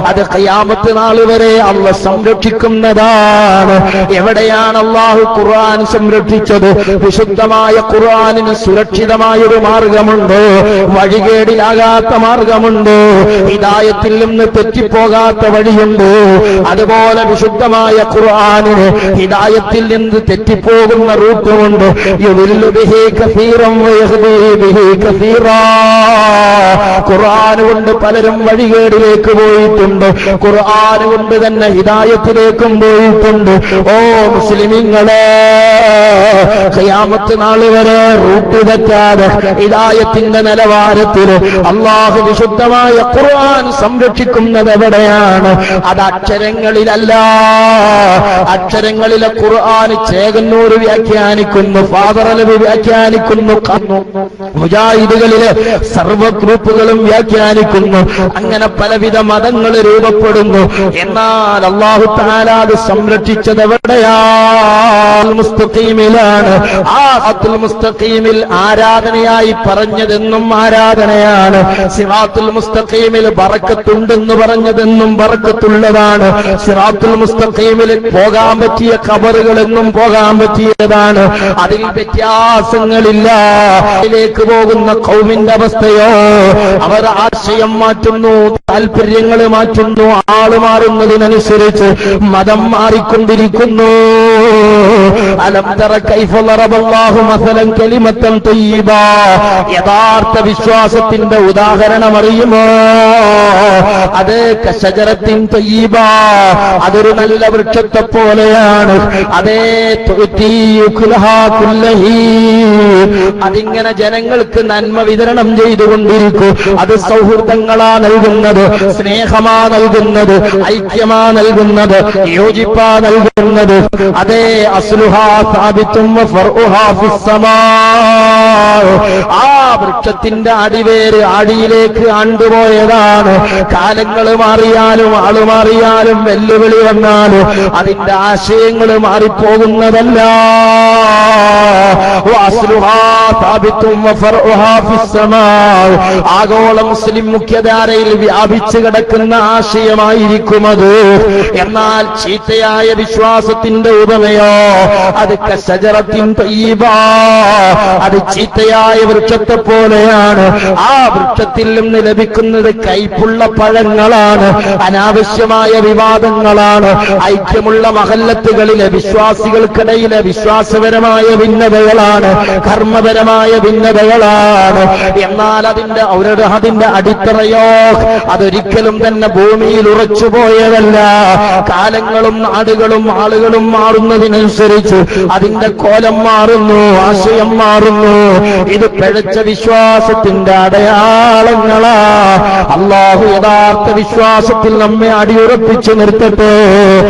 അത് ഖിയാമത്ത് നാൾ വരെ അല്ലാഹു സംരക്ഷിക്കുന്നതാണ്. എവിടെയാണ് അല്ലാഹു ഖുർആൻ സംരക്ഷിച്ചത്? വിശുദ്ധമായ ഖുർആനിന് സുരക്ഷിതമായൊരു മാർഗമുണ്ട്, വഴികേടിലാകാത്ത മാർഗമുണ്ട്, ഹിദായത്തിൽ നിന്ന് തെറ്റിപ്പോകാത്ത വഴിയുണ്ട്. അതുപോലെ വിശുദ്ധമായ ഖുർആനിന് ഹിദായത്തിൽ നിന്ന് തെറ്റിപ്പോകുന്ന റൂട്ടുമുണ്ട്. യുദില്ലു ബിഹി കസീറൻ വയഹ്ദി ബിഹി കസീറാ. ഖുർആൻ കൊണ്ട് പലരും വഴികേടിലേക്ക് പോയിട്ടുണ്ട്. ഖുർആൻ കൊണ്ട് തന്നെ ഹിദായത്തിലേക്കും പോയിട്ടുണ്ട്. ഓ മുസ്ലിമീങ്ങളെ, ഖിയാമത്ത് നാൾ വരെ റൂട്ട് തെറ്റാതെ ഹിദായത്തിന്റെ നിലവാരത്തിൽ അല്ലാഹു വിശുദ്ധമായ ഖുർആൻ സംരക്ഷിക്കുന്നത് എവിടെയാണ്? അത് അക്ഷരങ്ങളിലല്ല. അക്ഷരങ്ങളിലെ ഖുർആൻ ചേകന്നൂർ വ്യാഖ്യാനിക്കുന്നു, ഫാദർ അലവി വ്യാഖ്യാനിക്കുന്നു, മുജാഹിദുകളിലെ സർവ ഗ്രൂപ്പുകളും വ്യാഖ്യാനിക്കുന്നു. അങ്ങനെ പലവിധ മതങ്ങൾ രൂപപ്പെടുന്നു. എന്നാൽ അല്ലാഹു തആല അത് സംരക്ഷിച്ചത് എവിടെയാണ്? മുസ്തഖീമിലാണ്. ആ സിറാത്തുൽ മുസ്തഖീമിൽ ആരാധനയായി പറഞ്ഞതെന്നും ആരാധനയാണ്. സിറാത്തുൽ മുസ്തഖീമിൽ ബറക്കത്തുണ്ടെന്ന് പറഞ്ഞതെന്നും ബറക്കത്തുള്ളതാണ്. സിറാത്തുൽ മുസ്തഖീമിൽ പോകാൻ പറ്റിയ ഖബറുകളെന്നും പോകാൻ പറ്റിയതാണ്. അതിൽ വ്യത്യാസങ്ങളില്ല. അതിലേക്ക് പോകുന്ന ഖൗമിന്റെ അവസ്ഥയോ അവർ ആശയം മാറ്റുന്നു, താല്പര്യങ്ങൾ മാറ്റുന്നു. ആള് മാറുന്നതിനനുസരിച്ച് മതം മാറിക്കൊണ്ടിരിക്കുന്നു. അലം തറ കൈഫ ദറബല്ലാഹു മസലൻ കലിമത്തൻ തയ്യിബ. യഥാർത്ഥ വിശ്വാസത്തിന്റെ ഉദാഹരണം അറിയുമോ? അത് കശജറത്തിൻ തയ്യിബ, അതൊരു നല്ല വൃക്ഷത്തെ പോലെയാണ്. അതേ അതിങ്ങനെ ജനങ്ങൾക്ക് നന്മ വിതരണം ചെയ്തുകൊണ്ടിരിക്കും. അത് സൗഹൃദങ്ങളാ നൽകുന്നത്, സ്നേഹമാ നൽകുന്നത്, ഐക്യമാ നൽകുന്നത്, യോജിപ്പാ നൽകുന്നത്. അതേ അസ്ലുഹാ സാബിത്തും ഫർഉഹാ ഫിസ്സമാ. ആ വൃക്ഷത്തിന്റെ അടിവേര് ആടിയിലേക്ക് ആണ്ടുപോയതാണ്. കാലങ്ങൾ മാറിയാലും ആള് മാറിയാലും വെല്ലുവിളി വന്നാലും അതിന്റെ ആശയങ്ങൾ മാറിപ്പോകുന്നതല്ല. ആഗോള മുസ്ലിം മുഖ്യധാരയിൽ വ്യാപിച്ചു കിടക്കുന്ന ആശയമായിരിക്കുമത്. എന്നാൽ ചീത്തയായ വിശ്വാസത്തിന്റെ ഉപമയോ അത് കശജറത്തിൻ തയ്യിബ, അത് ചീത്തയായ വൃക്ഷത്തെ പോലെയാണ്. ആ വൃക്ഷത്തിൽ നിന്ന് ലഭിക്കുന്നത് കൈപ്പുള്ള പഴങ്ങളാണ്, അനാവശ്യമായ വിവാദങ്ങളാണ്, ഐക്യമുള്ള മഹല്ലത്തുകളിലെ വിശ്വാസികൾക്കിടയിലെ വിശ്വാസപരമായ ഭിന്നതകളാണ്, കർമ്മപരമായ ഭിന്നതകളാണ്. എന്നാൽ അതിന്റെ അടിത്തറയോ അതൊരിക്കലും തന്നെ ഭൂമിയിൽ ഉറച്ചുപോയതല്ല. കാലങ്ങളും നാടുകളും ആളുകളും മാറുന്നതിനനുസരിച്ച് അതിന്റെ കോലം മാറുന്നു, ആശയം മാറുന്നു. ഇത് പിഴച്ച വിശ്വാസത്തിന്റെ അടയാളങ്ങളാ. അല്ലാഹു യഥാർത്ഥ വിശ്വാസത്തിൽ നമ്മെ അടിയുറപ്പിച്ചു നിർത്തട്ടെ.